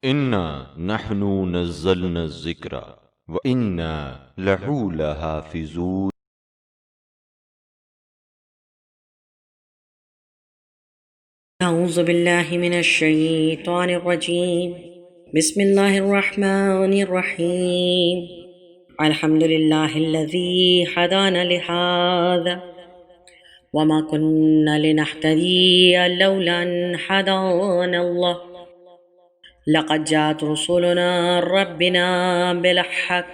انا نحن نزلنا الذکر وانا لہو لحافظون۔ أعوذ بالله من الشيطان الرجيم. بسم الله الرحمن الرحيم. الحمد لله الذي هدانا لهذا وما كنا لنهتدي لولا أن هدانا الله لقد جاءت رسلنا ربنا بالحق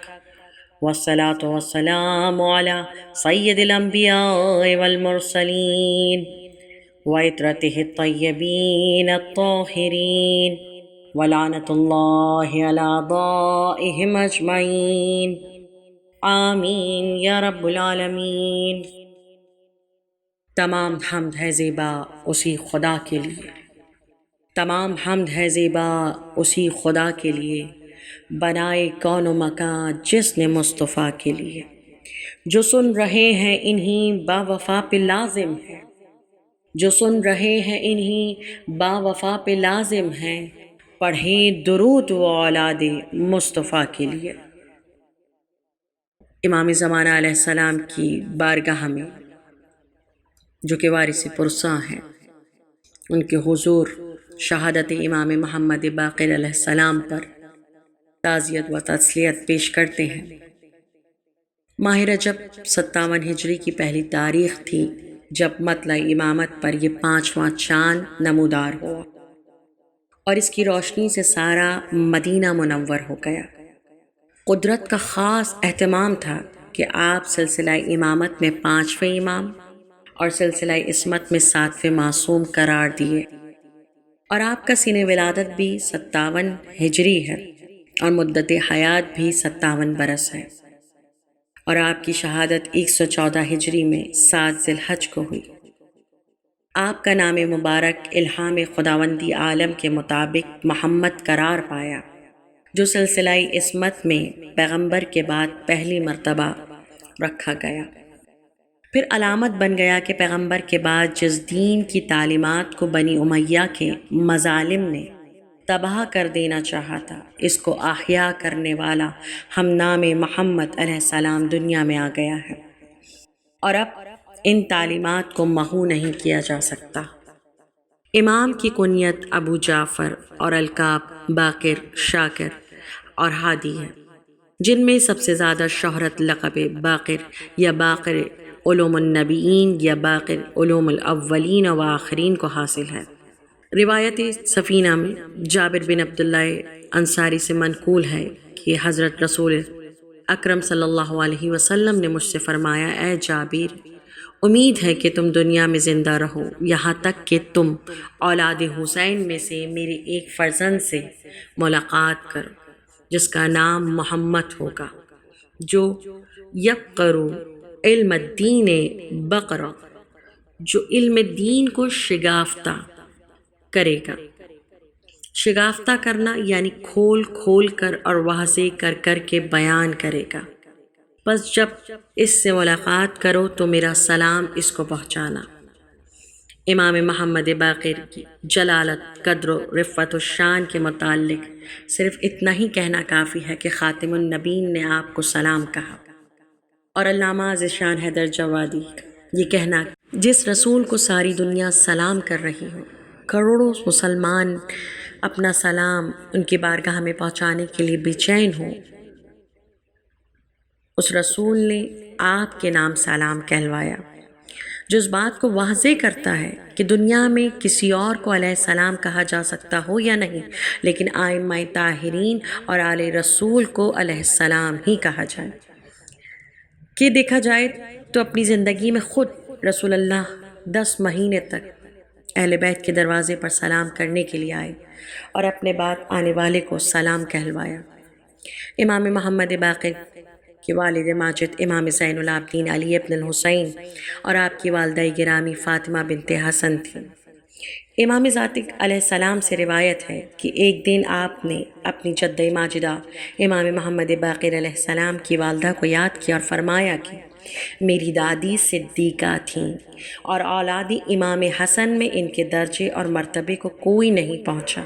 والصلاة والسلام على سيد الأنبياء والمرسلين وعترته الطيبين الطاهرين ولعنة الله على أعدائهم أجمعين آمین یا رب العالمین۔ تمام حمد ہے زیبا اسی خدا کے لیے، تمام حمد ہے زیبا اسی خدا کے لیے، بنائے کون و مکان جس نے مصطفیٰ کے لیے۔ جو سن رہے ہیں انہی با وفا پہ لازم ہے، جو سن رہے ہیں انہی با وفا پہ لازم ہیں، پڑھیں درود و اولاد مصطفیٰ کے لیے۔ امام زمانہ علیہ السلام کی بارگاہ میں جو کہ وارث پرساں ہیں، ان کے حضور شہادت امام محمد باقر علیہ السلام پر تعزیت و تسلیت پیش کرتے ہیں۔ ماہ رجب 57 ہجری کی پہلی تاریخ تھی جب مطلع امامت پر یہ 5واں چاند نمودار ہوا اور اس کی روشنی سے سارا مدینہ منور ہو گیا۔ قدرت کا خاص اہتمام تھا کہ آپ سلسلہ امامت میں 5ویں امام اور سلسلہ عصمت میں 7ویں معصوم قرار دیے، اور آپ کا سن ولادت بھی 57 ہجری ہے اور مدت حیات بھی 57 برس ہے، اور آپ کی شہادت 114 ہجری میں 7 ذی الحج کو ہوئی۔ آپ کا نام مبارک الہام خداوندی عالم کے مطابق محمد قرار پایا، جو سلسلہ عصمت میں پیغمبر کے بعد پہلی مرتبہ رکھا گیا۔ پھر علامت بن گیا کہ پیغمبر کے بعد جس دین کی تعلیمات کو بنی امیہ کے مظالم نے تباہ کر دینا چاہا تھا، اس کو احیا کرنے والا ہم نام محمد علیہ السلام دنیا میں آ گیا ہے، اور اب ان تعلیمات کو محو نہیں کیا جا سکتا۔ امام کی کنیت ابو جعفر اور القاب باقر، شاکر اور ہادی ہے، جن میں سب سے زیادہ شہرت لقب باقر یا باقر علوم النبیین یا باقر علوم الاولین و آخرین کو حاصل ہے۔ روایت سفینہ میں جابر بن عبداللہ انصاری سے منقول ہے کہ حضرت رسول اکرم صلی اللہ علیہ وسلم نے مجھ سے فرمایا، اے جابر، امید ہے کہ تم دنیا میں زندہ رہو یہاں تک کہ تم اولاد حسین میں سے میرے ایک فرزند سے ملاقات کرو جس کا نام محمد ہوگا، جو یبقرو علم الدین بقرہ، جو علم دین کو شگافتہ کرے گا۔ شگافتہ کرنا یعنی کھول کھول کر اور واضح کر کر کے بیان کرے گا۔ بس جب اس سے ملاقات کرو تو میرا سلام اس کو پہنچانا۔ امام محمد باقر کی جلالت، قدر و رفعت و شان کے متعلق صرف اتنا ہی کہنا کافی ہے کہ خاتم النبیین نے آپ کو سلام کہا، اور علامہ ذیشان حیدر جوادی یہ کہنا، جس رسول کو ساری دنیا سلام کر رہی ہو، کروڑوں مسلمان اپنا سلام ان کی بارگاہ میں پہنچانے کے لیے بے چین ہوں، اس رسول نے آپ کے نام سلام کہلوایا، جو اس بات کو واضح کرتا ہے کہ دنیا میں کسی اور کو علیہ السلام کہا جا سکتا ہو یا نہیں، لیکن ائمہ طاہرین اور آل رسول کو علیہ السلام ہی کہا جائے۔ کہ دیکھا جائے تو اپنی زندگی میں خود رسول اللہ 10 مہینے تک اہل بیت کے دروازے پر سلام کرنے کے لیے آئے اور اپنے بعد آنے والے کو سلام کہلوایا۔ امام محمد باقر کے والد ماجد امام زین العابدین علی ابن الحسین اور آپ کی والدہ گرامی فاطمہ بنت حسن تھیں۔ امام ذاتق علیہ السلام سے روایت ہے کہ ایک دن آپ نے اپنی جدہ ماجدہ امام محمد باقر علیہ السلام کی والدہ کو یاد کیا اور فرمایا کہ میری دادی صدیقہ تھیں اور اولاد امام حسن میں ان کے درجے اور مرتبے کو کوئی نہیں پہنچا۔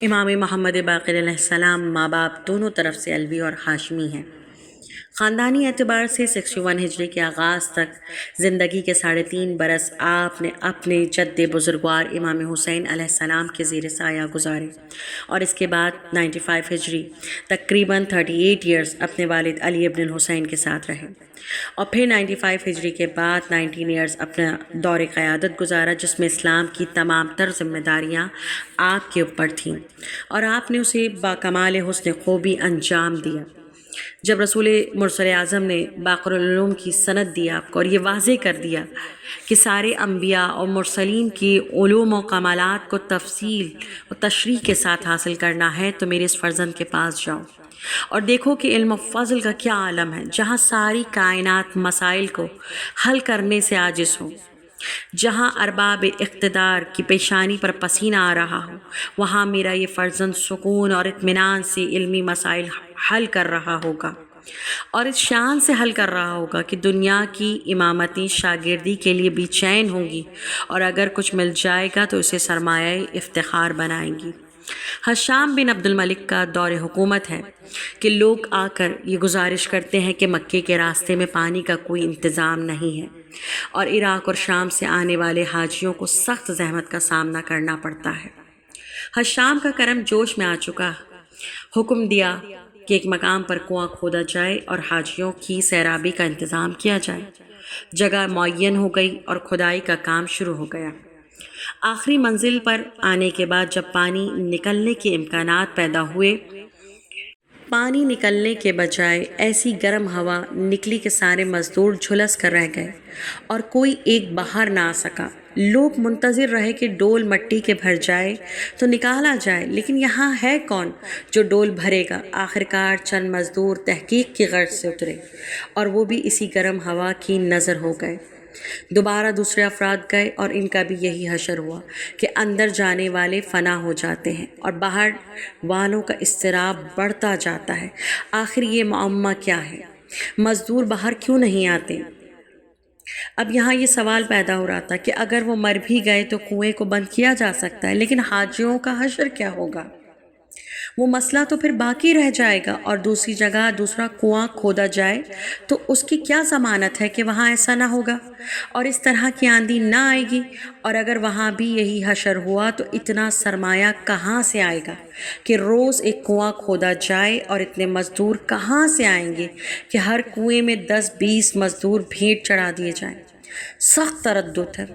امام محمد باقر علیہ السلام ماں باپ دونوں طرف سے علوی اور ہاشمی ہیں۔ خاندانی اعتبار سے 61 ہجری کے آغاز تک زندگی کے 3.5 برس آپ نے اپنے جد بزرگوار امام حسین علیہ السلام کے زیر سایہ گزارے، اور اس کے بعد 95 ہجری تقریباً 38 ایئرز اپنے والد علی ابن الحسین کے ساتھ رہے، اور پھر 95 ہجری کے بعد 19 ایئرز اپنا دور قیادت گزارا، جس میں اسلام کی تمام تر ذمہ داریاں آپ کے اوپر تھیں اور آپ نے اسے باکمال حسن خوبی انجام دیا۔ جب رسول مرسل اعظم نے باقر العلوم کی سند دی آپ کو اور یہ واضح کر دیا کہ سارے انبیاء اور مرسلین کی علوم و کمالات کو تفصیل و تشریح کے ساتھ حاصل کرنا ہے تو میرے اس فرزند کے پاس جاؤ اور دیکھو کہ علم و فضل کا کیا عالم ہے، جہاں ساری کائنات مسائل کو حل کرنے سے عاجز ہو، جہاں ارباب اقتدار کی پیشانی پر پسینہ آ رہا ہو، وہاں میرا یہ فرزند سکون اور اطمینان سے علمی مسائل حل کر رہا ہوگا، اور اس شان سے حل کر رہا ہوگا کہ دنیا کی امامتی شاگردی کے لیے بھی چین ہوں گی، اور اگر کچھ مل جائے گا تو اسے سرمایہ افتخار بنائیں گی۔ حشام بن عبد الملک کا دور حکومت ہے کہ لوگ آ کر یہ گزارش کرتے ہیں کہ مکے کے راستے میں پانی کا کوئی انتظام نہیں ہے، اور عراق اور شام سے آنے والے حاجیوں کو سخت زحمت کا سامنا کرنا پڑتا ہے۔ حشام کا کرم جوش میں آ چکا، حکم دیا کہ ایک مقام پر کنواں کھودا جائے اور حاجیوں کی سیرابی کا انتظام کیا جائے۔ جگہ معین ہو گئی اور کھدائی کا کام شروع ہو گیا۔ آخری منزل پر آنے کے بعد جب پانی نکلنے کے امکانات پیدا ہوئے، پانی نکلنے کے بجائے ایسی گرم ہوا نکلی کہ سارے مزدور جھلس کر رہ گئے اور کوئی ایک باہر نہ آ سکا۔ لوگ منتظر رہے کہ ڈول مٹی کے بھر جائے تو نکالا جائے، لیکن یہاں ہے کون جو ڈول بھرے گا؟ آخرکار چند مزدور تحقیق کی غرض سے اترے اور وہ بھی اسی گرم ہوا کی نظر ہو گئے۔ دوبارہ دوسرے افراد گئے اور ان کا بھی یہی حشر ہوا کہ اندر جانے والے فنا ہو جاتے ہیں اور باہر والوں کا اضطراب بڑھتا جاتا ہے۔ آخر یہ معمہ کیا ہے؟ مزدور باہر کیوں نہیں آتے؟ اب یہاں یہ سوال پیدا ہو رہا تھا کہ اگر وہ مر بھی گئے تو کنویں کو بند کیا جا سکتا ہے، لیکن حاجیوں کا حشر کیا ہوگا؟ وہ مسئلہ تو پھر باقی رہ جائے گا، اور دوسری جگہ دوسرا کنواں کھودا جائے تو اس کی کیا ضمانت ہے کہ وہاں ایسا نہ ہوگا اور اس طرح کی آندھی نہ آئے گی؟ اور اگر وہاں بھی یہی حشر ہوا تو اتنا سرمایہ کہاں سے آئے گا کہ روز ایک کنواں کھودا جائے، اور اتنے مزدور کہاں سے آئیں گے کہ ہر کنویں میں 10-20 مزدور بھیٹ چڑھا دیے جائیں؟ سخت تردد ہے۔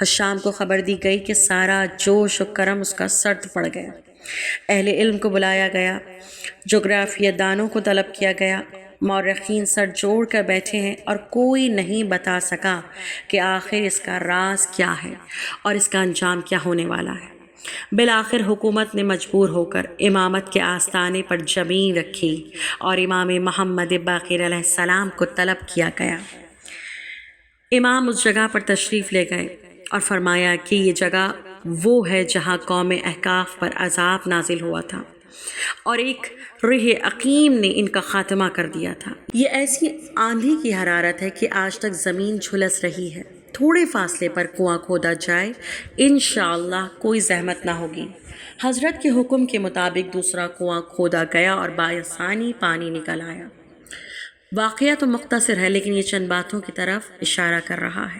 حشام کو خبر دی گئی کہ سارا جوش و کرم اس کا سرد پڑ گیا۔ اہل علم کو بلایا گیا، جغرافیہ دانوں کو طلب کیا گیا، مورخین سر جوڑ کر بیٹھے ہیں اور کوئی نہیں بتا سکا کہ آخر اس کا راز کیا ہے اور اس کا انجام کیا ہونے والا ہے۔ بالآخر حکومت نے مجبور ہو کر امامت کے آستانے پر جبین رکھی اور امام محمد باقر علیہ السلام کو طلب کیا گیا۔ امام اس جگہ پر تشریف لے گئے اور فرمایا کہ یہ جگہ وہ ہے جہاں قوم احقاف پر عذاب نازل ہوا تھا اور ایک رہ عقیم نے ان کا خاتمہ کر دیا تھا۔ یہ ایسی آندھی کی حرارت ہے کہ آج تک زمین جھلس رہی ہے۔ تھوڑے فاصلے پر کنواں کھودا جائے، انشاءاللہ کوئی زحمت نہ ہوگی۔ حضرت کے حکم کے مطابق دوسرا کنواں کھودا گیا اور بآسانی پانی نکل آیا۔ واقعہ تو مختصر ہے، لیکن یہ چند باتوں کی طرف اشارہ کر رہا ہے۔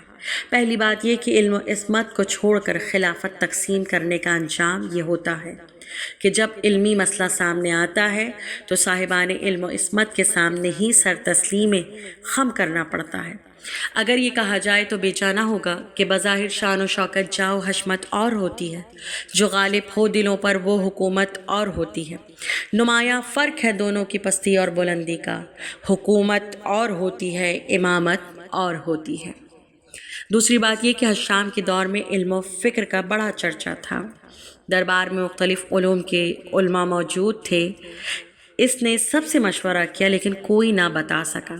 پہلی بات یہ کہ علم و عصمت کو چھوڑ کر خلافت تقسیم کرنے کا انجام یہ ہوتا ہے کہ جب علمی مسئلہ سامنے آتا ہے تو صاحبان علم و عصمت کے سامنے ہی سر تسلیم خم کرنا پڑتا ہے۔ اگر یہ کہا جائے تو بے جانا ہوگا کہ بظاہر شان و شوکت جاؤ حشمت اور ہوتی ہے، جو غالب ہو دلوں پر وہ حکومت اور ہوتی ہے۔ نمایاں فرق ہے دونوں کی پستی اور بلندی کا، حکومت اور ہوتی ہے، امامت اور ہوتی ہے۔ دوسری بات یہ کہ حشام کے دور میں علم و فکر کا بڑا چرچا تھا، دربار میں مختلف علوم کے علماء موجود تھے۔ اس نے سب سے مشورہ کیا لیکن کوئی نہ بتا سکا۔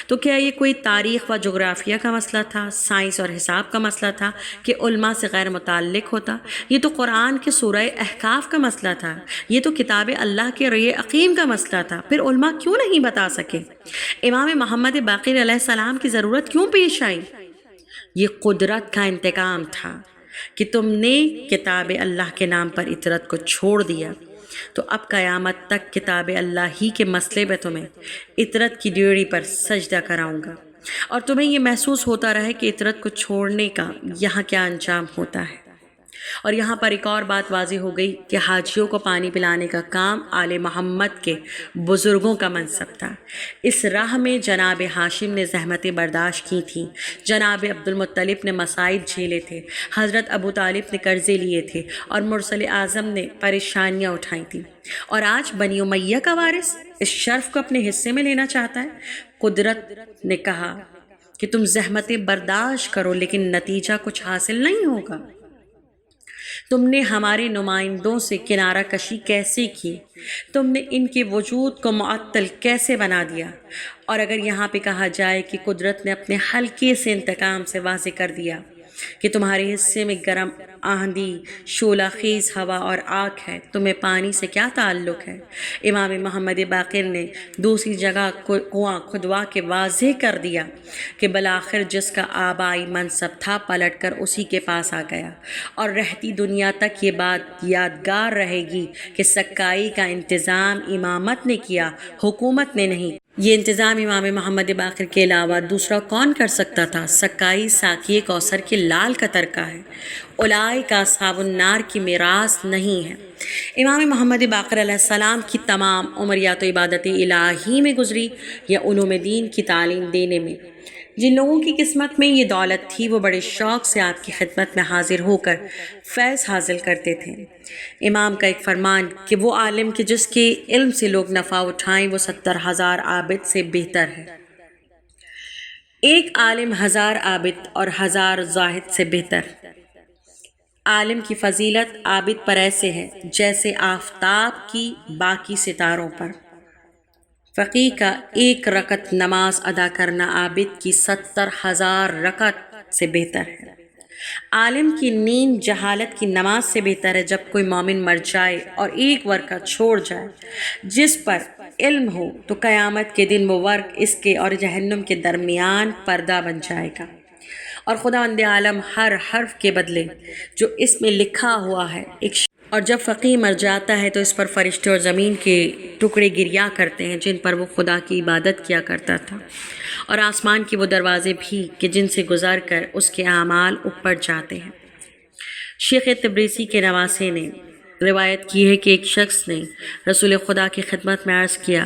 تو کیا یہ کوئی تاریخ و جغرافیہ کا مسئلہ تھا، سائنس اور حساب کا مسئلہ تھا کہ علماء سے غیر متعلق ہوتا؟ یہ تو قرآن کے سورہ احقاف کا مسئلہ تھا، یہ تو کتاب اللہ کے رے عقیم کا مسئلہ تھا، پھر علماء کیوں نہیں بتا سکے؟ امام محمد باقر علیہ السلام کی ضرورت کیوں پیش آئی؟ یہ قدرت کا انتقام تھا۔ کہ تم نے کتاب اللہ کے نام پر اطرت کو چھوڑ دیا، تو اب قیامت تک کتاب اللہ ہی کے مسئلے پہ تمہیں اطرت کی ڈیوڑی پر سجدہ کراؤں گا، اور تمہیں یہ محسوس ہوتا رہے کہ اطرت کو چھوڑنے کا یہاں کیا انجام ہوتا ہے۔ اور یہاں پر ایک اور بات واضح ہو گئی کہ حاجیوں کو پانی پلانے کا کام آل محمد کے بزرگوں کا منصب تھا۔ اس راہ میں جناب ہاشم نے زحمتیں برداشت کی تھیں، جناب عبد المطلب نے مصائب جھیلے تھے، حضرت ابو طالب نے قرضے لیے تھے، اور مرسل اعظم نے پریشانیاں اٹھائی تھیں، اور آج بنی امیہ کا وارث اس شرف کو اپنے حصے میں لینا چاہتا ہے۔ قدرت نے کہا کہ تم زحمتیں برداشت کرو لیکن نتیجہ کچھ حاصل نہیں ہوگا۔ تم نے ہمارے نمائندوں سے کنارہ کشی کیسے کی، تم نے ان کے وجود کو معطل کیسے بنا دیا، اور اگر یہاں پہ کہا جائے کہ قدرت نے اپنے ہلکے سے انتقام سے واضح کر دیا کہ تمہارے حصے میں گرم آندھی، شعلہ خیز ہوا اور آگ ہے، تمہیں پانی سے کیا تعلق ہے؟ امام محمد باقر نے دوسری جگہ کنواں کھدوا کے واضح کر دیا کہ بالآخر جس کا آبائی منصب تھا پلٹ کر اسی کے پاس آ گیا، اور رہتی دنیا تک یہ بات یادگار رہے گی کہ سکائی کا انتظام امامت نے کیا، حکومت نے نہیں۔ یہ انتظام امام محمد باقر کے علاوہ دوسرا کون کر سکتا تھا؟ سکائی ساقی کوثر کے لال کا ترکہ ہے، اولئک اصحاب النار کی میراث نہیں ہے۔ امام محمد باقر علیہ السلام کی تمام عمر یا تو عبادت الہی میں گزری یا علوم دین کی تعلیم دینے میں۔ جن لوگوں کی قسمت میں یہ دولت تھی وہ بڑے شوق سے آپ کی خدمت میں حاضر ہو کر فیض حاصل کرتے تھے۔ امام کا ایک فرمان کہ وہ عالم کہ جس کے علم سے لوگ نفع اٹھائیں وہ 70,000 عابد سے بہتر ہے۔ ایک عالم 1000 عابد اور 1000 زاہد سے بہتر۔ عالم کی فضیلت عابد پر ایسے ہے جیسے آفتاب کی باقی ستاروں پر۔ فقیہ کا 1 رکعت نماز ادا کرنا عابد کی 70,000 رکعت سے بہتر ہے۔ عالم کی نیند جہالت کی نماز سے بہتر ہے۔ جب کوئی مومن مر جائے اور 1 ورقہ چھوڑ جائے جس پر علم ہو تو قیامت کے دن وہ ورق اس کے اور جہنم کے درمیان پردہ بن جائے گا، اور خداوند عالم ہر حرف کے بدلے جو اس میں لکھا ہوا ہے اور جب فقیہ مر جاتا ہے تو اس پر فرشتے اور زمین کے ٹکڑے گریا کرتے ہیں جن پر وہ خدا کی عبادت کیا کرتا تھا، اور آسمان کے وہ دروازے بھی کہ جن سے گزر کر اس کے اعمال اوپر جاتے ہیں۔ شیخ تبریزی کے نواسے نے روایت کی ہے کہ ایک شخص نے رسول خدا کی خدمت میں عرض کیا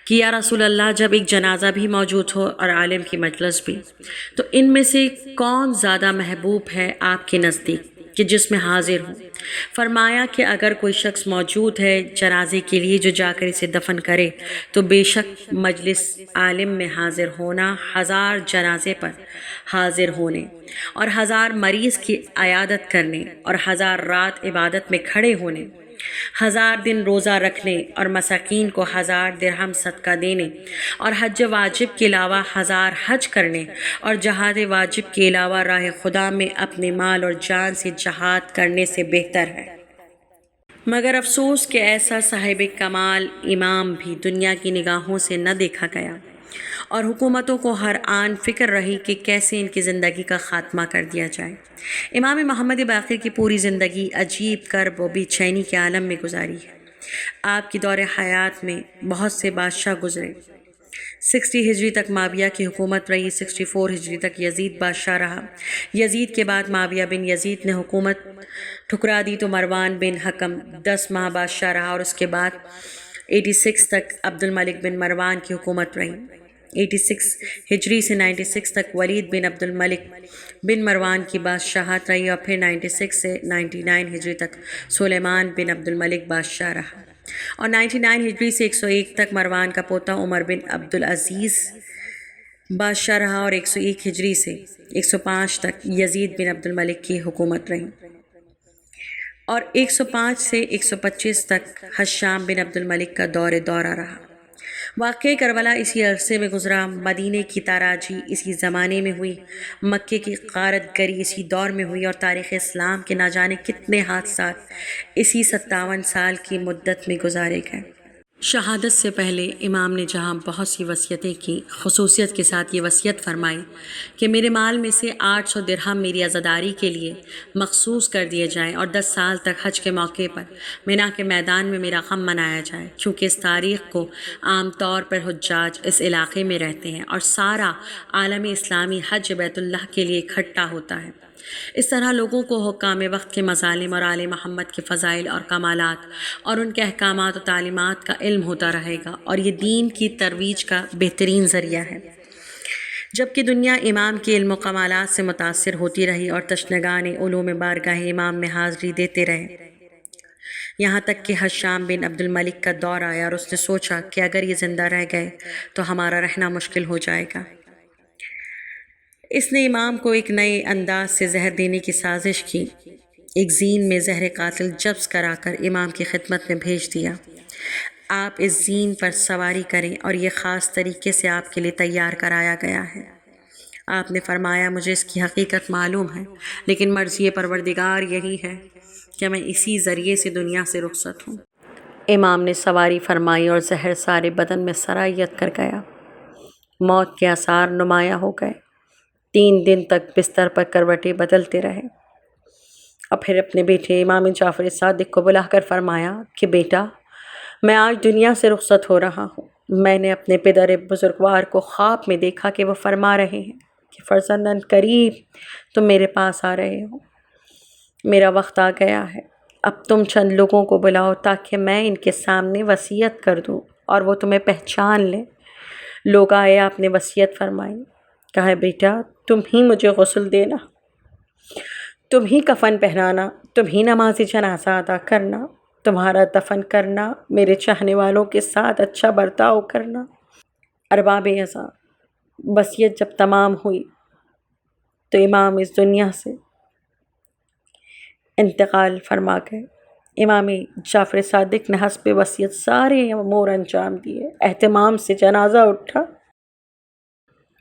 کہ یا رسول اللہ، جب ایک جنازہ بھی موجود ہو اور عالم کی مجلس بھی، تو ان میں سے کون زیادہ محبوب ہے آپ کے نزدیک کہ جس میں حاضر ہوں؟ فرمایا کہ اگر کوئی شخص موجود ہے جنازے کے لیے جو جا کر اسے دفن کرے تو بے شک مجلس عالم میں حاضر ہونا 1000 جنازے پر حاضر ہونے اور 1000 مریض کی عیادت کرنے اور 1000 رات عبادت میں کھڑے ہونے، 1000 دن روزہ رکھنے اور مساکین کو 1000 درہم صدقہ دینے اور حج واجب کے علاوہ 1000 حج کرنے اور جہاد واجب کے علاوہ راہ خدا میں اپنے مال اور جان سے جہاد کرنے سے بہتر ہے۔ مگر افسوس کہ ایسا صاحب کمال امام بھی دنیا کی نگاہوں سے نہ دیکھا گیا، اور حکومتوں کو ہر آن فکر رہی کہ کیسے ان کی زندگی کا خاتمہ کر دیا جائے۔ امام محمد باقر کی پوری زندگی عجیب کرب و بے چینی کے عالم میں گزاری ہے۔ آپ کی دور حیات میں بہت سے بادشاہ گزرے۔ 60 ہجری تک معاویہ کی حکومت رہی، 64 ہجری تک یزید بادشاہ رہا۔ یزید کے بعد معاویہ بن یزید نے حکومت ٹھکرا دی تو مروان بن حکم 10 ماہ بادشاہ رہا، اور اس کے بعد 86 تک عبد الملک بن مروان کی حکومت رہی۔ 86 ہجری سے 96 تک ولید بن عبد الملک بن مروان کی بادشاہت رہی، اور پھر 96 سے 99 ہجری تک سلیمان بن عبد الملک بادشاہ رہا، اور 99 ہجری سے 101 تک مروان کا پوتا عمر بن عبد العزیز بادشاہ رہا، اور 101 ہجری سے 105 تک یزید بن عبد الملک کی حکومت رہی، اور 105 سے 125 تک حشام بن عبد الملک کا دورہ رہا۔ واقعہ کربلا اسی عرصے میں گزرا، مدینے کی تاراجی اسی زمانے میں ہوئی، مکے کی غارت گری اسی دور میں ہوئی، اور تاریخ اسلام کے نہ جانے کتنے حادثات اسی 57 سال کی مدت میں گزارے گئے۔ شہادت سے پہلے امام نے جہاں بہت سی وصیتیں کی، خصوصیت کے ساتھ یہ وصیت فرمائی کہ میرے مال میں سے 800 درہم میری عزاداری کے لیے مخصوص کر دیے جائیں اور 10 سال تک حج کے موقع پر مینا کے میدان میں میرا غم منایا جائے، کیونکہ اس تاریخ کو عام طور پر حجاج اس علاقے میں رہتے ہیں اور سارا عالم اسلامی حج بیت اللہ کے لیے اکٹھا ہوتا ہے۔ اس طرح لوگوں کو حکام وقت کے مظالم اور آل محمد کے فضائل اور کمالات اور ان کے احکامات و تعلیمات کا علم ہوتا رہے گا، اور یہ دین کی ترویج کا بہترین ذریعہ ہے۔ جبکہ دنیا امام کے علم و کمالات سے متاثر ہوتی رہی اور تشنگان علوم بارگاہ امام میں حاضری دیتے رہے، یہاں تک کہ حشام بن عبد الملک کا دور آیا اور اس نے سوچا کہ اگر یہ زندہ رہ گئے تو ہمارا رہنا مشکل ہو جائے گا۔ اس نے امام کو ایک نئے انداز سے زہر دینے کی سازش کی، ایک زین میں زہر قاتل جبس کرا کر امام کی خدمت میں بھیج دیا۔ آپ اس زین پر سواری کریں اور یہ خاص طریقے سے آپ کے لیے تیار کرایا گیا ہے۔ آپ نے فرمایا مجھے اس کی حقیقت معلوم ہے، لیکن مرضی پروردگار یہی ہے کہ میں اسی ذریعے سے دنیا سے رخصت ہوں۔ امام نے سواری فرمائی اور زہر سارے بدن میں سرایت کر گیا۔ موت کے آثار نمایاں ہو گئے۔ 3 دن تک بستر پر کروٹیں بدلتے رہے اور پھر اپنے بیٹے امام جعفر صادق کو بلا کر فرمایا کہ بیٹا، میں آج دنیا سے رخصت ہو رہا ہوں۔ میں نے اپنے پدر بزرگوار کو خواب میں دیکھا کہ وہ فرما رہے ہیں کہ فرزندن قریب تم میرے پاس آ رہے ہو، میرا وقت آ گیا ہے، اب تم چند لوگوں کو بلاؤ تاکہ میں ان کے سامنے وصیت کر دوں اور وہ تمہیں پہچان لیں۔ لوگ آئے، آپ نے وصیت فرمائی، کہا بیٹا تم ہی مجھے غسل دینا، تم ہی کفن پہنانا، تم ہی نماز جنازہ ادا کرنا، تمہارا دفن کرنا، میرے چاہنے والوں کے ساتھ اچھا برتاؤ کرنا۔ ارباب اعزاء، وصیت جب تمام ہوئی تو امام اس دنیا سے انتقال فرما گئے۔ امام جعفر صادق نے حسب وصیت سارے امور انجام دیے۔ اہتمام سے جنازہ اٹھا،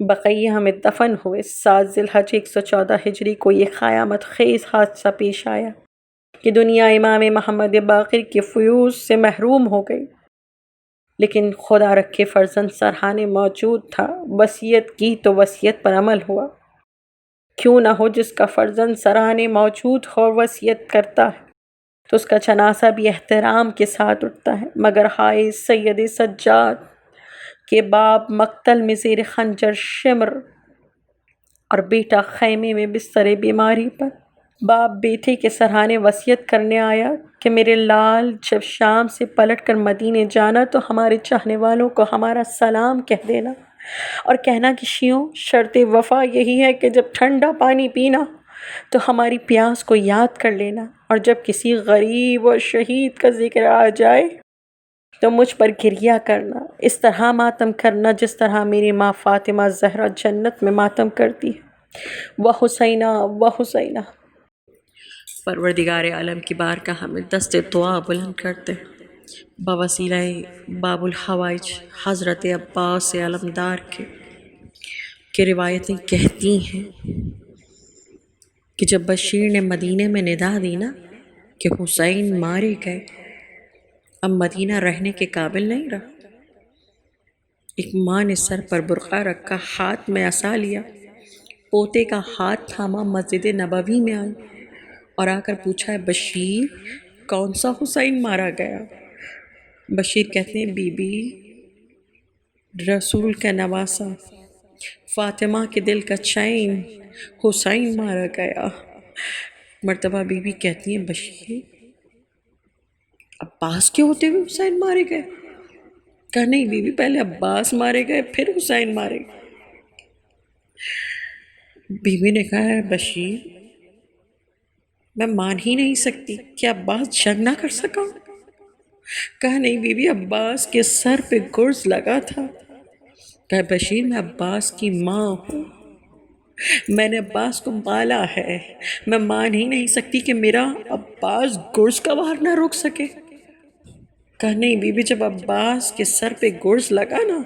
بقیہ میں دفن ہوئے۔ 7 ذی الحج 114 ہجری کو یہ قیامت خیز حادثہ پیش آیا کہ دنیا امام محمد باقر کے فیوز سے محروم ہو گئی، لیکن خدا رکھے فرزند سرحان موجود تھا۔ وصیت کی تو وصیت پر عمل ہوا۔ کیوں نہ ہو جس کا فرزند سرحان موجود ہو اور وصیت کرتا ہے تو اس کا جنازہ بھی احترام کے ساتھ اٹھتا ہے، مگر ہائے سید سجاد کہ باپ مقتل میں زیر خنجر شمر اور بیٹا خیمے میں بستر بیماری پر۔ باپ بیٹے کے سرحانے وصیت کرنے آیا کہ میرے لال جب شام سے پلٹ کر مدینے جانا تو ہمارے چاہنے والوں کو ہمارا سلام کہہ دینا اور کہنا کہ شیعوں شرط وفا یہی ہے کہ جب ٹھنڈا پانی پینا تو ہماری پیاس کو یاد کر لینا، اور جب کسی غریب اور شہید کا ذکر آ جائے تو مجھ پر گریہ کرنا، اس طرح ماتم کرنا جس طرح میری ماں فاطمہ زہرا جنت میں ماتم کرتی ہے۔ وہ حسینہ وہ حسینہ۔ پروردگار عالم کی بارگاہ میں دست دعا بلند کرتے بوسیلہ باب الحوائج حضرت عباس علمدار کے روایتیں کہتی ہیں کہ جب بشیر نے مدینے میں ندا دی نا کہ حسین مارے گئے، اب مدینہ رہنے کے قابل نہیں رہا، ایک ماں نے سر پر برقع رکھا، ہاتھ میں عصا لیا، پوتے کا ہاتھ تھاما، مسجد نبوی میں آئی اور آ کر پوچھا ہے بشیر کون سا حسین مارا گیا؟ بشیر کہتے ہیں بی بی رسول کا نواسا فاطمہ کے دل کا چین حسین مارا گیا۔ مرتبہ بی بی کہتی ہیں بشیر عباس کے ہوتے ہوئے حسین مارے گئے؟ کہا نہیں بی بی، پہلے عباس مارے گئے پھر حسین مارے گئے۔ بی بی نے کہا ہے بشیر میں مان ہی نہیں سکتی کہ عباس جنگ نہ کر سکا۔ کہا نہیں بی بی، عباس کے سر پہ گرز لگا تھا۔ کہا بشیر میں عباس کی ماں ہوں، میں نے عباس کو پالا ہے، میں مان ہی نہیں سکتی کہ میرا عباس گرز کا وار نہ روک سکے۔ کہا نہیں بی بی، جب عباس کے سر پہ گرز لگا نا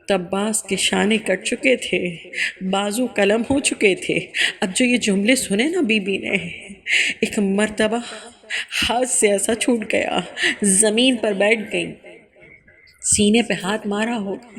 تو عباس کے شانے کٹ چکے تھے، بازو قلم ہو چکے تھے۔ اب جو یہ جملے سنے نا بی بی نے، ایک مرتبہ ہاتھ سے ایسا چھوٹ گیا، زمین پر بیٹھ گئیں سینے پہ ہاتھ مارا ہوگا،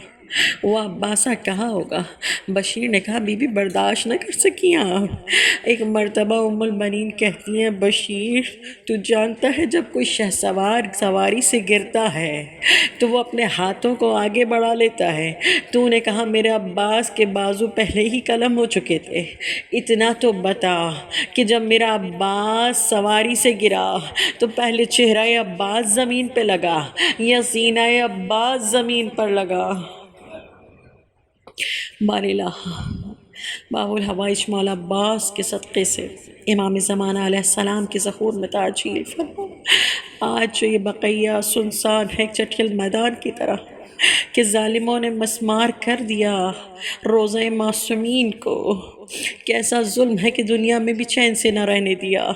وہ عباسہ کہا ہوگا۔ بشیر نے کہا بی بی برداشت نہ کر سکی آپ۔ ایک مرتبہ ام البنین کہتی ہیں بشیر تو جانتا ہے جب کوئی شہ سوار سواری سے گرتا ہے تو وہ اپنے ہاتھوں کو آگے بڑھا لیتا ہے، تو نے کہا میرے عباس کے بازو پہلے ہی قلم ہو چکے تھے، اتنا تو بتا کہ جب میرا عباس سواری سے گرا تو پہلے چہرہ عباس زمین پہ لگا یا سینہ عباس زمین پر لگا؟ بارلہ باب الحوائج مولا عباس کے صدقے سے امام زمانہ علیہ السلام کے ظہور میں تعجیل فرما۔ آج جو یہ بقیہ سنسان ہے ایک چٹخل میدان کی طرح کہ ظالموں نے مسمار کر دیا روزہ معصومین کو۔ کیسا ظلم ہے کہ دنیا میں بھی چین سے نہ رہنے دیا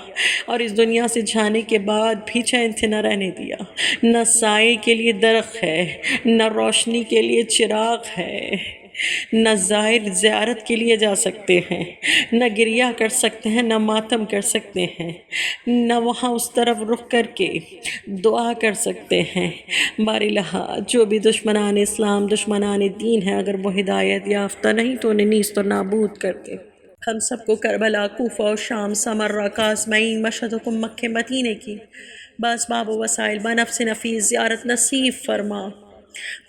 اور اس دنیا سے جانے کے بعد بھی چین سے نہ رہنے دیا۔ نہ سائے کے لیے درخت ہے، نہ روشنی کے لیے چراغ ہے، نہ زائر زیارت کے لیے جا سکتے ہیں، نہ گریہ کر سکتے ہیں، نہ ماتم کر سکتے ہیں، نہ وہاں اس طرف رخ کر کے دعا کر سکتے ہیں۔ بارلہ جو بھی دشمنان اسلام دشمنان دین ہیں اگر وہ ہدایت یافتہ نہیں تو انہیں نیست و نابود کرتے۔ ہم سب کو کربلا، کوفہ و شام، سمرہ، قاسمین، مشہد، حکم مکہ مدینے کی باسباب و وسائل بنفس نفیس زیارت نصیب فرما۔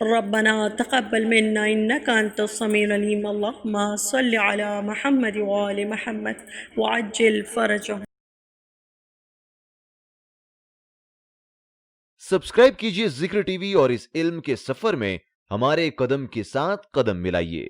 ربنا تقبل منا انك انت السميع العليم اللهم صل على محمد وآل محمد وعجل فرجهم۔ سبسکرائب کیجئے ذکر ٹی وی اور اس علم کے سفر میں ہمارے قدم کے ساتھ قدم ملائیے۔